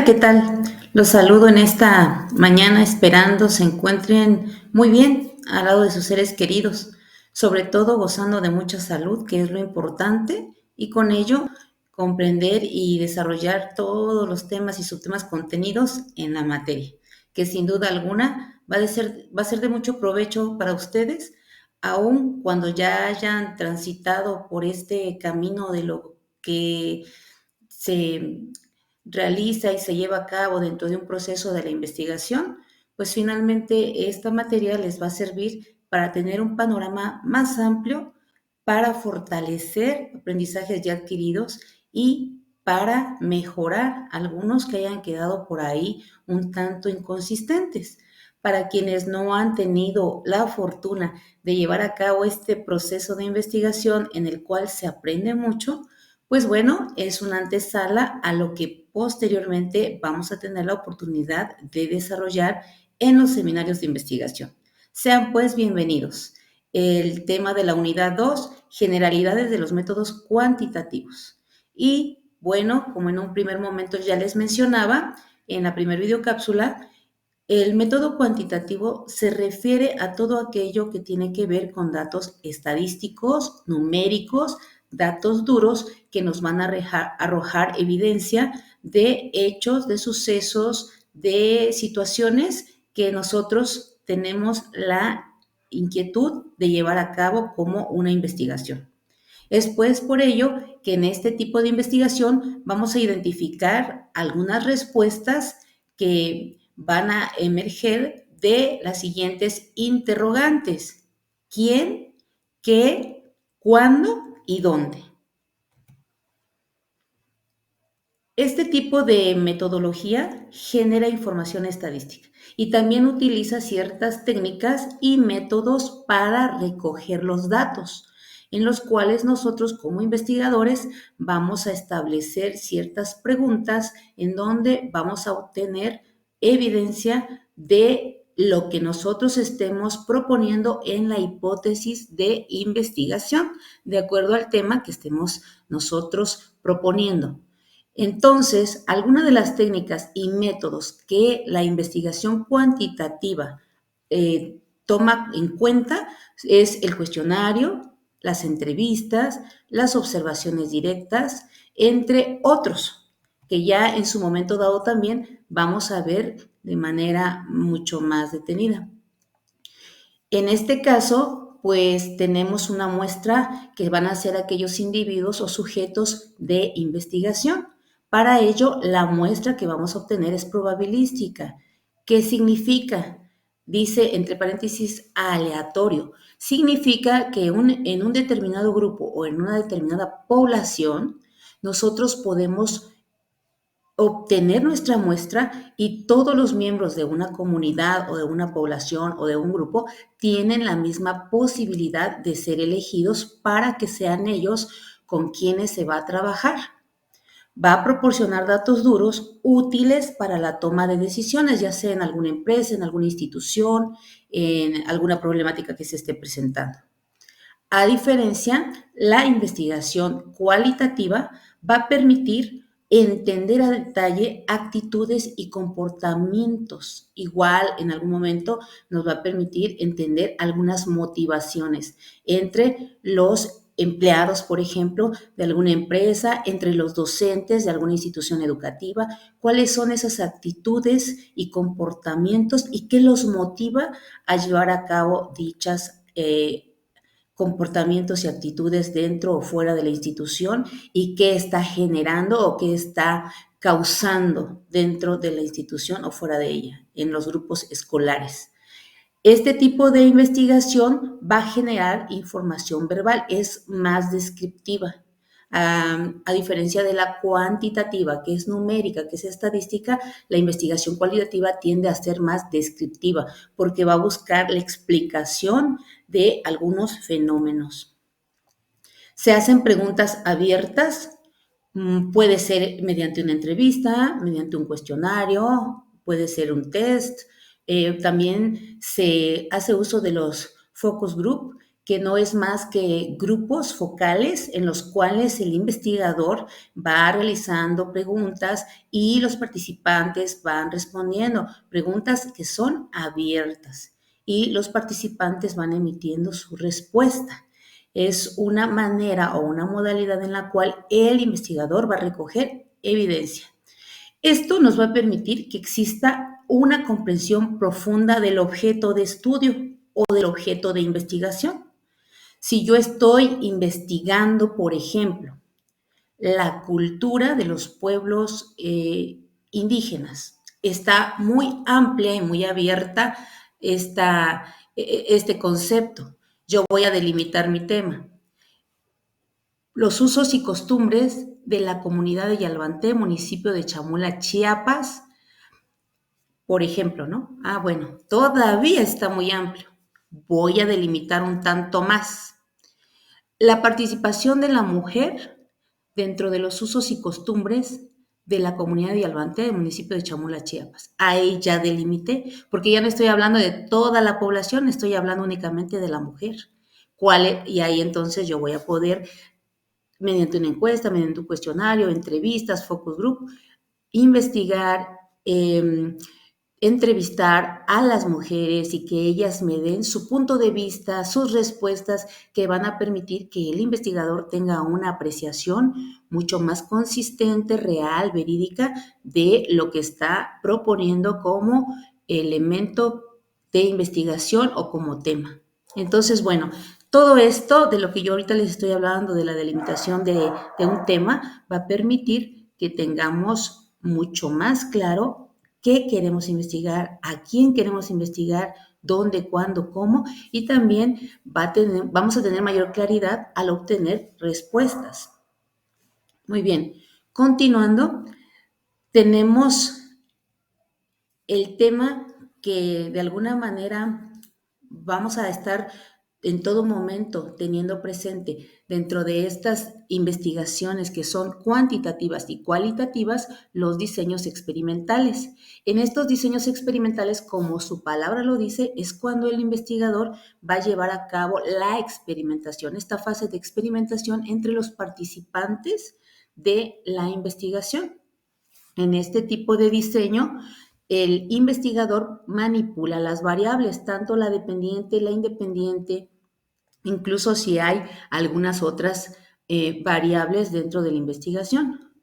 Hola, ¿qué tal? Los saludo en esta mañana esperando se encuentren muy bien al lado de sus seres queridos, sobre todo gozando de mucha salud, que es lo importante, y con ello comprender y desarrollar todos los temas y subtemas contenidos en la materia, que sin duda alguna va a ser de mucho provecho para ustedes, aun cuando ya hayan transitado por este camino de lo que se realiza y se lleva a cabo dentro de un proceso de la investigación, pues finalmente esta materia les va a servir para tener un panorama más amplio, para fortalecer aprendizajes ya adquiridos y para mejorar algunos que hayan quedado por ahí un tanto inconsistentes. Para quienes no han tenido la fortuna de llevar a cabo este proceso de investigación en el cual se aprende mucho, pues bueno, es una antesala a lo que posteriormente vamos a tener la oportunidad de desarrollar en los seminarios de investigación. Sean pues bienvenidos. El tema de la unidad 2, generalidades de los métodos cuantitativos. Y bueno, como en un primer momento ya les mencionaba, en la primera videocápsula, el método cuantitativo se refiere a todo aquello que tiene que ver con datos estadísticos, numéricos, datos duros que nos van a arrojar evidencia de hechos, de sucesos, de situaciones que nosotros tenemos la inquietud de llevar a cabo como una investigación. Es pues por ello que en este tipo de investigación vamos a identificar algunas respuestas que van a emerger de las siguientes interrogantes: ¿quién, qué, cuándo y dónde? Este tipo de metodología genera información estadística y también utiliza ciertas técnicas y métodos para recoger los datos, en los cuales nosotros como investigadores vamos a establecer ciertas preguntas en donde vamos a obtener evidencia de lo que nosotros estemos proponiendo en la hipótesis de investigación, de acuerdo al tema que estemos nosotros proponiendo. Entonces, algunas de las técnicas y métodos que la investigación cuantitativa toma en cuenta es el cuestionario, las entrevistas, las observaciones directas, entre otros, que ya en su momento dado también vamos a ver de manera mucho más detenida. En este caso, pues tenemos una muestra que van a ser aquellos individuos o sujetos de investigación. Para ello, la muestra que vamos a obtener es probabilística. ¿Qué significa? Dice entre paréntesis aleatorio. Significa que en un determinado grupo o en una determinada población, nosotros podemos obtener nuestra muestra y todos los miembros de una comunidad o de una población o de un grupo tienen la misma posibilidad de ser elegidos para que sean ellos con quienes se va a trabajar. Va a proporcionar datos duros útiles para la toma de decisiones, ya sea en alguna empresa, en alguna institución, en alguna problemática que se esté presentando. A diferencia, la investigación cualitativa va a permitir entender a detalle actitudes y comportamientos. Igual, en algún momento nos va a permitir entender algunas motivaciones entre los empleados, por ejemplo, de alguna empresa, entre los docentes de alguna institución educativa, cuáles son esas actitudes y comportamientos y qué los motiva a llevar a cabo dichas comportamientos y actitudes dentro o fuera de la institución y qué está generando o qué está causando dentro de la institución o fuera de ella, en los grupos escolares. Este tipo de investigación va a generar información verbal, es más descriptiva. A diferencia de la cuantitativa, que es numérica, que es estadística, la investigación cualitativa tiende a ser más descriptiva porque va a buscar la explicación de algunos fenómenos. Se hacen preguntas abiertas, puede ser mediante una entrevista, mediante un cuestionario, puede ser un test. También se hace uso de los focus group, que no es más que grupos focales en los cuales el investigador va realizando preguntas y los participantes van respondiendo, preguntas que son abiertas y los participantes van emitiendo su respuesta. Es una manera o una modalidad en la cual el investigador va a recoger evidencia. Esto nos va a permitir que exista una comprensión profunda del objeto de estudio o del objeto de investigación. Si yo estoy investigando, por ejemplo, la cultura de los pueblos indígenas, está muy amplia y muy abierta este concepto. Yo voy a delimitar mi tema. Los usos y costumbres de la comunidad de Yalvanté, municipio de Chamula, Chiapas, por ejemplo, ¿no? Bueno, todavía está muy amplio. Voy a delimitar un tanto más. La participación de la mujer dentro de los usos y costumbres de la comunidad de Albanté, del municipio de Chamula, Chiapas. Ahí ya delimité, porque ya no estoy hablando de toda la población, estoy hablando únicamente de la mujer. Y ahí entonces yo voy a poder, mediante una encuesta, mediante un cuestionario, entrevistas, focus group, investigar, entrevistar a las mujeres y que ellas me den su punto de vista, sus respuestas, que van a permitir que el investigador tenga una apreciación mucho más consistente, real, verídica de lo que está proponiendo como elemento de investigación o como tema. Entonces, bueno, todo esto de lo que yo ahorita les estoy hablando, de la delimitación de un tema, va a permitir que tengamos mucho más claro qué queremos investigar, a quién queremos investigar, dónde, cuándo, cómo, y también vamos a tener mayor claridad al obtener respuestas. Muy bien, continuando, tenemos el tema que de alguna manera vamos a estar en todo momento teniendo presente dentro de estas investigaciones que son cuantitativas y cualitativas, los diseños experimentales. En estos diseños experimentales, como su palabra lo dice, es cuando el investigador va a llevar a cabo la experimentación, esta fase de experimentación entre los participantes de la investigación. En este tipo de diseño, el investigador manipula las variables, tanto la dependiente, la independiente, incluso si hay algunas otras variables dentro de la investigación.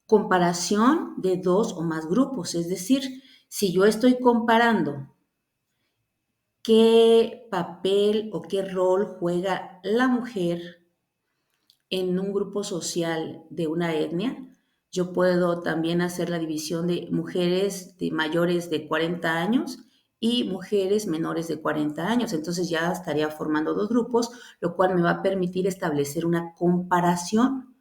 Comparación de dos o más grupos, es decir, si yo estoy comparando qué papel o qué rol juega la mujer en un grupo social de una etnia, yo puedo también hacer la división de mujeres de mayores de 40 años y mujeres menores de 40 años. Entonces ya estaría formando dos grupos, lo cual me va a permitir establecer una comparación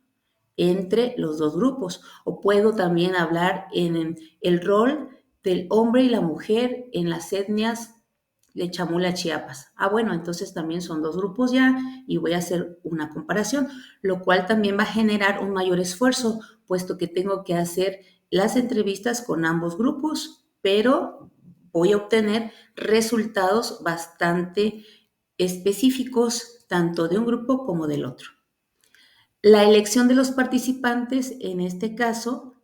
entre los dos grupos. O puedo también hablar en el rol del hombre y la mujer en las etnias de Chamula, Chiapas. Bueno, entonces también son dos grupos ya y voy a hacer una comparación, lo cual también va a generar un mayor esfuerzo, puesto que tengo que hacer las entrevistas con ambos grupos, pero voy a obtener resultados bastante específicos tanto de un grupo como del otro. La elección de los participantes, en este caso,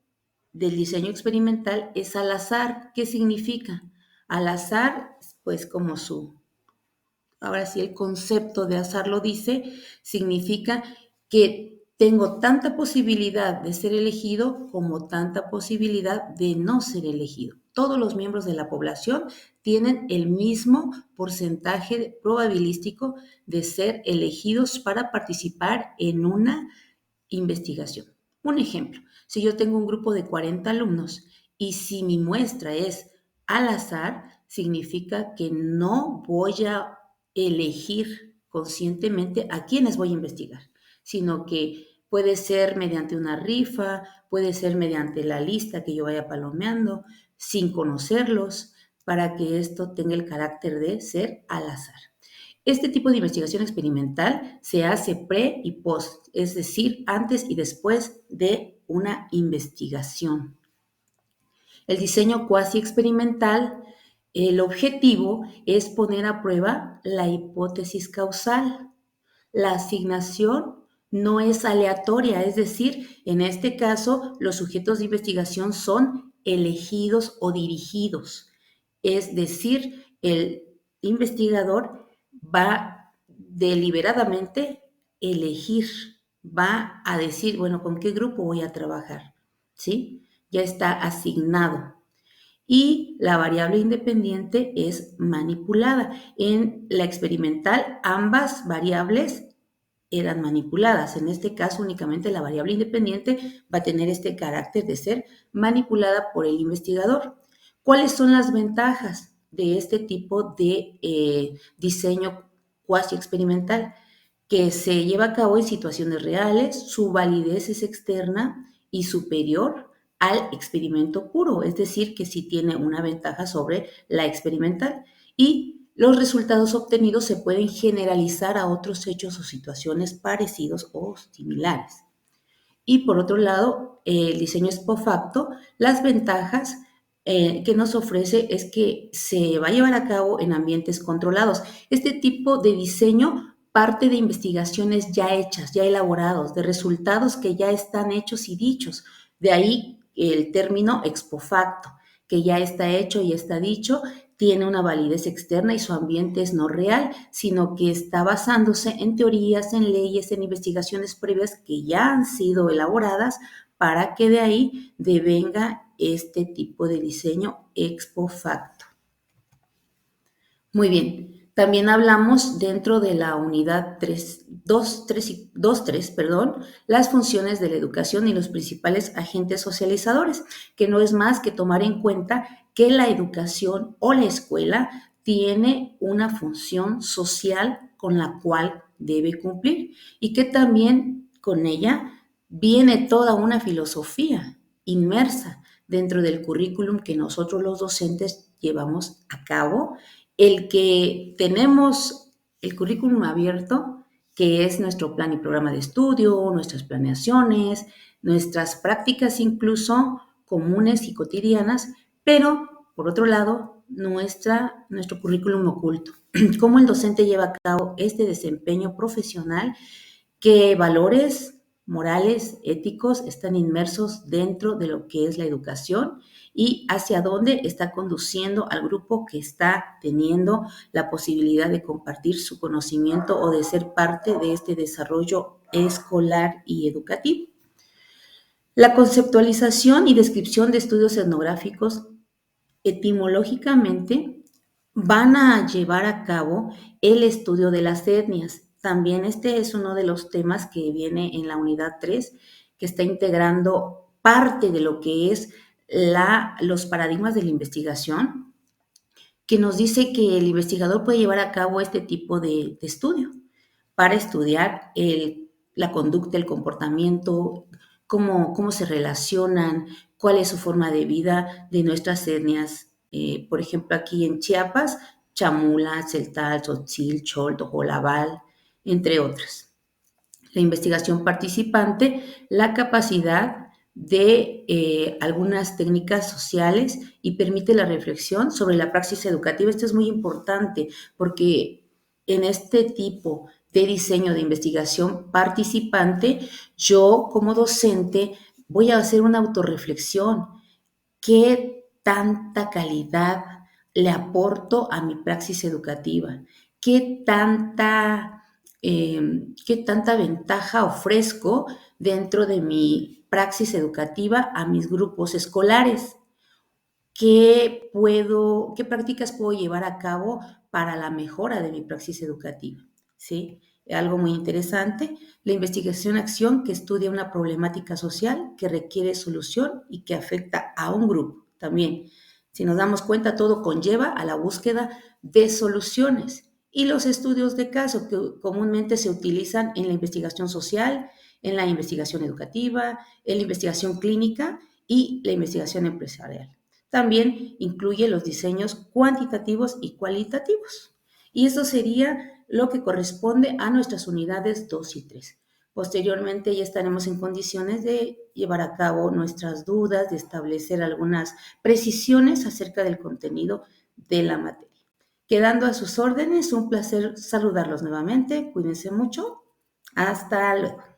del diseño experimental, es al azar. ¿Qué significa? Al azar, pues como ahora sí el concepto de azar lo dice, significa que tengo tanta posibilidad de ser elegido como tanta posibilidad de no ser elegido. Todos los miembros de la población tienen el mismo porcentaje probabilístico de ser elegidos para participar en una investigación. Un ejemplo, si yo tengo un grupo de 40 alumnos y si mi muestra es al azar, significa que no voy a elegir conscientemente a quiénes voy a investigar, sino que puede ser mediante una rifa, puede ser mediante la lista que yo vaya palomeando, sin conocerlos, para que esto tenga el carácter de ser al azar. Este tipo de investigación experimental se hace pre y post, es decir, antes y después de una investigación. El diseño cuasi experimental, el objetivo es poner a prueba la hipótesis causal. la asignación no es aleatoria, es decir, en este caso los sujetos de investigación son elegidos o dirigidos. Es decir, el investigador va deliberadamente elegir, va a decir, bueno, ¿con qué grupo voy a trabajar? ¿Sí? Ya está asignado. Y la variable independiente es manipulada. En la experimental, ambas variables eran manipuladas. En este caso, únicamente la variable independiente va a tener este carácter de ser manipulada por el investigador. ¿Cuáles son las ventajas de este tipo de diseño cuasi experimental? Que se lleva a cabo en situaciones reales, su validez es externa y superior al experimento puro, es decir, que sí tiene una ventaja sobre la experimental. Y los resultados obtenidos se pueden generalizar a otros hechos o situaciones parecidos o similares. Y por otro lado, el diseño ex post facto, las ventajas que nos ofrece es que se va a llevar a cabo en ambientes controlados. Este tipo de diseño parte de investigaciones ya hechas, ya elaborados, de resultados que ya están hechos y dichos. De ahí el término ex post facto, que ya está hecho y está dicho, tiene una validez externa y su ambiente es no real, sino que está basándose en teorías, en leyes, en investigaciones previas que ya han sido elaboradas para que de ahí devenga este tipo de diseño ex post facto. Muy bien, también hablamos dentro de la unidad 2.3, las funciones de la educación y los principales agentes socializadores, que no es más que tomar en cuenta que la educación o la escuela tiene una función social con la cual debe cumplir y que también con ella viene toda una filosofía inmersa dentro del currículum que nosotros los docentes llevamos a cabo, el que tenemos el currículum abierto, que es nuestro plan y programa de estudio, nuestras planeaciones, nuestras prácticas incluso comunes y cotidianas, pero por otro lado, nuestro currículum oculto, cómo el docente lleva a cabo este desempeño profesional, qué valores morales, éticos están inmersos dentro de lo que es la educación y hacia dónde está conduciendo al grupo que está teniendo la posibilidad de compartir su conocimiento o de ser parte de este desarrollo escolar y educativo. La conceptualización y descripción de estudios etnográficos etimológicamente van a llevar a cabo el estudio de las etnias. También este es uno de los temas que viene en la unidad 3, que está integrando parte de lo que es los paradigmas de la investigación, que nos dice que el investigador puede llevar a cabo este tipo de estudio para estudiar la conducta, el comportamiento, cómo se relacionan, cuál es su forma de vida de nuestras etnias. Por ejemplo, aquí en Chiapas, Chamula, Celtal, Tzotzil, Chol, Tojolabal, entre otras. La investigación participante, la capacidad de algunas técnicas sociales y permite la reflexión sobre la praxis educativa. Esto es muy importante porque en este tipo de diseño de investigación participante, yo como docente voy a hacer una autorreflexión. ¿Qué tanta calidad le aporto a mi praxis educativa? ¿Qué tanta ventaja ofrezco dentro de mi praxis educativa a mis grupos escolares? ¿Qué prácticas puedo llevar a cabo para la mejora de mi praxis educativa? ¿Sí? Algo muy interesante, la investigación-acción que estudia una problemática social que requiere solución y que afecta a un grupo. También, si nos damos cuenta, todo conlleva a la búsqueda de soluciones. Y los estudios de caso que comúnmente se utilizan en la investigación social, en la investigación educativa, en la investigación clínica y la investigación empresarial. También incluye los diseños cuantitativos y cualitativos. Y eso sería lo que corresponde a nuestras unidades 2 y 3. Posteriormente ya estaremos en condiciones de llevar a cabo nuestras dudas, de establecer algunas precisiones acerca del contenido de la materia. Quedando a sus órdenes, un placer saludarlos nuevamente. Cuídense mucho Hasta luego.